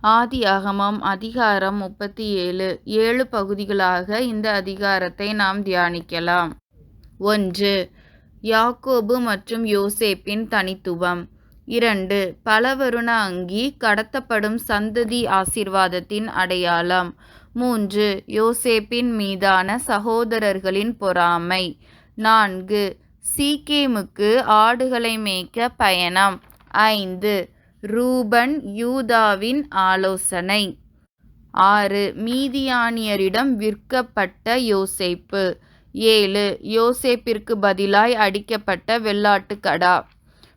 ஆதியாகமம் அதிகாரம் 37. 7 பகுதிகளாக இந்த அதிகாரத்தை நாம் தியானிக்கலாம். 1. யாக்கோபு மற்றும் யோசேப்பின் தனித்துவம். 2. பலவருண அங்கி கடத்தப்படும் சந்ததி ஆசீர்வாதத்தின் அடையாளம். 3. யோசேப்பின் மீதான சகோதரர்களின் பொறாமை. 4. சீகேமுக்கு ஆடுகளை மேய்க்க பயணம். 5. ரூபன் யூதாவின் ஆலோசனை. 6. மீதியானியரிடம் விற்கப்பட்ட யோசேப்பு. 7. யோசேப்பிற்கு பதிலாய் அடிக்கப்பட்ட வெள்ளாட்டுக்கடா.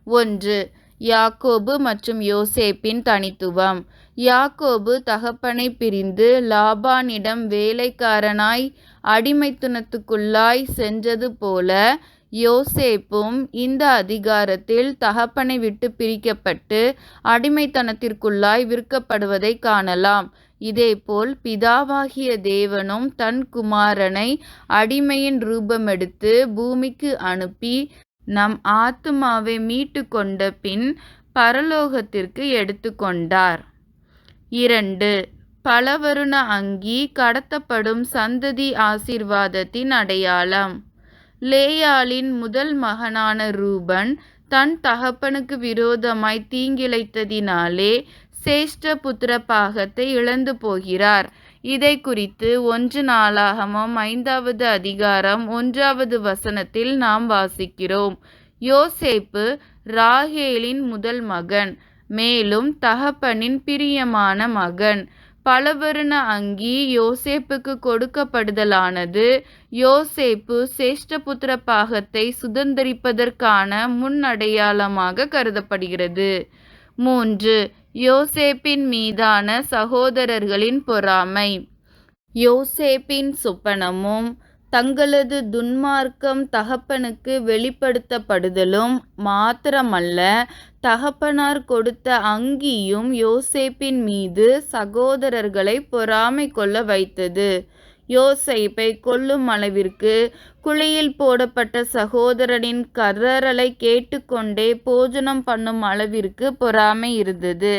1. யாக்கோபு மற்றும் யோசேப்பின் தனித்துவம். யாக்கோபு தகப்பனை பிரிந்து லாபானிடம் வேலைக்காரனாய் அடிமைத்தனத்துக்குள்ளாய் சென்றது போல யோசேப்பும் இந்த அதிகாரத்தில் தகப்பனை விட்டு பிரிக்கப்பட்டு அடிமைத்தனத்திற்குள்ளாய் விற்கப்படுவதை காணலாம். இதேபோல் பிதாவாகிய தேவனும் தன் குமாரனை அடிமையின் ரூபமெடுத்து பூமிக்கு அனுப்பி நம் ஆத்துமாவை மீட்டு கொண்ட பின் பரலோகத்திற்கு எடுத்துக்கொண்டார். 2. பலவருண அங்கி கடத்தப்படும் சந்ததி ஆசீர்வாதத்தின் அடையாளம். லேயாளின் முதல் மகனான ரூபன் தன் தகப்பனுக்கு விரோதமாய் தீங்கிழைத்ததினாலே சேஷ்ட புத்திர பாகத்தை இழந்து போகிறார். இதை குறித்து 1 நாளாகமம் 5வது அதிகாரம் 1வது வசனத்தில் நாம் வாசிக்கிறோம். யோசேப்பு ராகேலின் முதல் மகன், மேலும் தகப்பனின் பிரியமான மகன். பலவருண அங்கி யோசேப்புக்கு கொடுக்கப்படுதலானது யோசேப்பு சேஷ்டபுத்திர பாகத்தை சுதந்தரிப்பதற்கான முன்னடையாளமாக கருதப்படுகிறது. 3. யோசேப்பின் மீதான சகோதரர்களின் பொறாமை. யோசேப்பின் சொப்பனமும் தங்களது துன்மார்க்கம் தகப்பனுக்கு வெளிப்படுத்தப்படுதலும் மாத்திரமல்ல, தகப்பனார் கொடுத்த அங்கியும் யோசேப்பின் மீது சகோதரர்களை பொறாமை கொள்ள வைத்தது. யோசேப்பை கொல்லும் அளவிற்கு குழியில் போடப்பட்ட சகோதரனின் கதறலை கேட்டுக்கொண்டே போஜனம் பண்ணும் அளவிற்கு பொறாமை இருந்தது.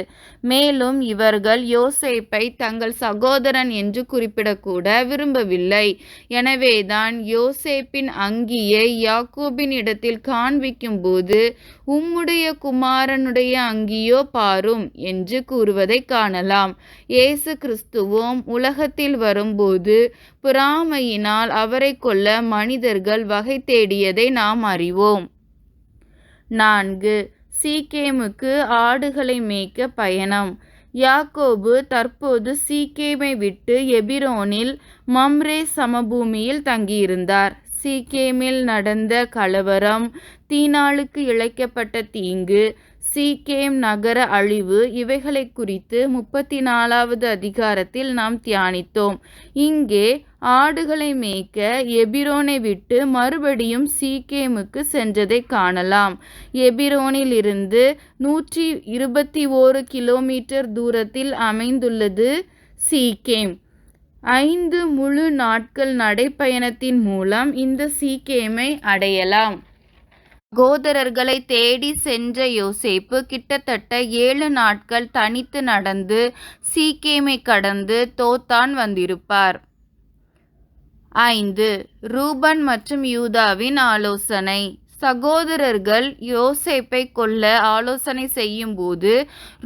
மேலும் இவர்கள் யோசேப்பை தங்கள் சகோதரன் என்று குறிப்பிடக்கூட விரும்பவில்லை. எனவேதான் யோசேப்பின் அங்கியை யாக்கோபின் இடத்தில் காண்பிக்கும் போது, உம்முடைய குமாரனுடைய அங்கியோ பாரும் என்று கூறுவதை காணலாம். இயேசு கிறிஸ்துவும் உலகத்தில் வரும்போது பொறாமையினால் அவரை கொல்ல மனிதர்கள் வகை தேடியதை நாம் அறிவோம். 4. சீகேமுக்கு ஆடுகளை மேய்க்க பயணம். யாக்கோபு தற்போது சீகேமை விட்டு எபிரோனில் மம்ரே சமபூமியில் தங்கியிருந்தார். சீகேமில் நடந்த கலவரம், தீனாளுக்கு இழைக்கப்பட்ட தீங்கு, சீகேம் நகர அழிவு இவைகளை குறித்து 34வது அதிகாரத்தில் நாம் தியானித்தோம். இங்கே ஆடுகளை மேய்க்க எபிரோனை விட்டு மறுபடியும் சீகேமுக்கு சென்றதை காணலாம். எபிரோனில் இருந்து 121 கிலோமீட்டர் தூரத்தில் அமைந்துள்ளது சீகேம். 5 முழு நாட்கள் நடைப்பயணத்தின் மூலம் இந்த சீகேமை அடையலாம். சகோதரர்களை தேடி சென்ற யோசேப்பு கிட்டத்தட்ட 7 நாட்கள் தனித்து நடந்து சீகேமை கடந்து தோத்தான் வந்திருப்பார். 5. ரூபன் மற்றும் யூதாவின் ஆலோசனை. சகோதரர்கள் யோசேப்பை கொல்ல ஆலோசனை செய்யும்போது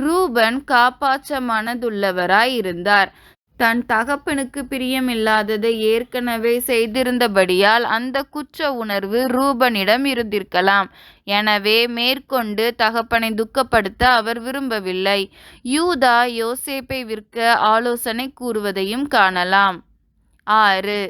ரூபன் காப்பாற்ற மனதுள்ளவராய் இருந்தார். தன் தகப்பனுக்கு பிரியமில்லாததை ஏற்கனவே செய்திருந்தபடியால் அந்த குற்ற உணர்வு ரூபனிடம் இருந்திருக்கலாம். எனவே மேற்கொண்டு தகப்பனை துக்கப்படுத்த அவர் விரும்பவில்லை. யூதா யோசேப்பை விற்க ஆலோசனை கூறுவதையும் காணலாம். 6.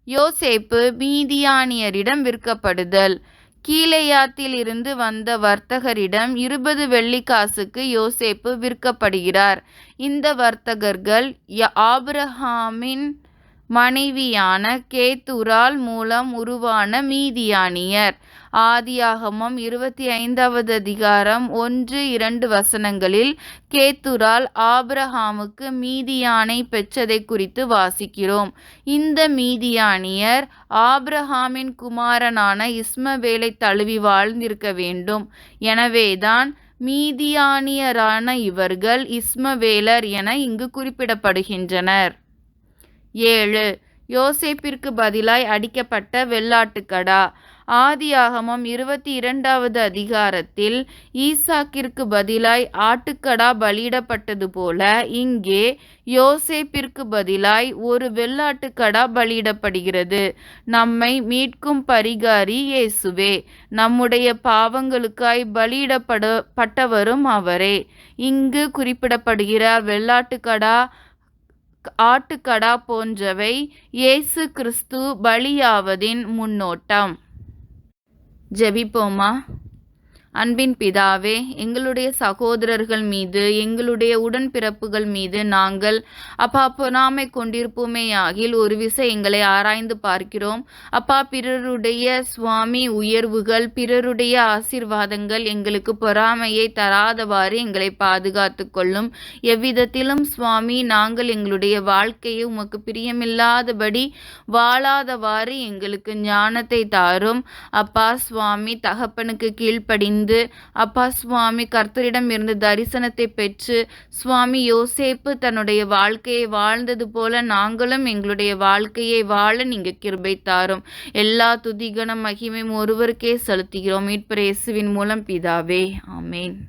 யோசேப்பு மீதியானியரிடம் விற்கப்படுதல். கீலேயாத்தில் இருந்து வந்த வர்த்தகரிடம் 20 வெள்ளிக்காசுக்கு யோசேப்பு விற்கப்படுகிறார். இந்த வர்த்தகர்கள் ஆபிரகாமின் மனைவியான கேத்தூரால் மூலம் உருவான மீதியானியர். ஆதியாகமம் 25வது அதிகாரம் 1-2 வசனங்களில் கேத்தூரால் ஆபிரகாமுக்கு மீதியானை பெற்றதை குறித்து வாசிக்கிறோம். இந்த மீதியானியர் ஆபிரகாமின் குமாரனான இஸ்மவேலை தழுவி வாழ்ந்திருக்க வேண்டும். எனவேதான் மீதியானியரான இவர்கள் இஸ்மவேலர் என இங்கு குறிப்பிடப்படுகின்றனர். 7. யோசேப்பிற்கு பதிலாய் அடிக்கப்பட்ட வெள்ளாட்டுக்கடா. ஆதியாகமம் 22வது அதிகாரத்தில் ஈசாக்கிற்கு பதிலாய் ஆட்டுக்கடா பலியிடப்பட்டது போல இங்கே யோசேப்பிற்கு பதிலாய் ஒரு வெள்ளாட்டுக்கடா பலியிடப்படுகிறது. நம்மை மீட்கும் பரிகாரி இயேசுவே. நம்முடைய பாவங்களுக்காய் பலியிடப்பட்டவரும் அவரே. இங்கு குறிப்பிடப்படுகிற வெள்ளாட்டுக்கடா, ஆட்டுக்கடா போன்றவை இயேசு கிறிஸ்து பலியாவதின் முன்னோட்டம். ஜெபிப்போமா. அன்பின் பிதாவே, எங்களுடைய சகோதரர்கள் மீது, எங்களுடைய உடன்பிறப்புகள் மீது நாங்கள் அப்பா பொறாமை கொண்டிருப்போமேயாகில் ஒரு விசை எங்களை ஆராய்ந்து பார்க்கிறோம். அப்பா, பிறருடைய சுவாமி உயர்வுகள், பிறருடைய ஆசீர்வாதங்கள் எங்களுக்கு பொறாமையை தராதவாறு எங்களை பாதுகாத்து கொள்ளும். எவ்விதத்திலும் சுவாமி நாங்கள் எங்களுடைய வாழ்க்கையை உமக்கு பிரியமில்லாதபடி வாழாதவாறு எங்களுக்கு ஞானத்தை தாரும். அப்பா சுவாமி, தகப்பனுக்கு கீழ்ப்படிந்து அப்பா சுவாமி கர்த்தரிடம் இருந்து தரிசனத்தை பெற்று சுவாமி யோசேப்பு தன்னுடைய வாழ்க்கையை வாழ்ந்தது போல நாங்களும் எங்களுடைய வாழ்க்கையை வாழ நீங்க கிருபை தாரும். எல்லா துதிகன மகிமையும் ஒருவருக்கே செலுத்துகிறோம். மீட்பர் இயேசுவின் மூலம் பிதாவே, ஆமேன்.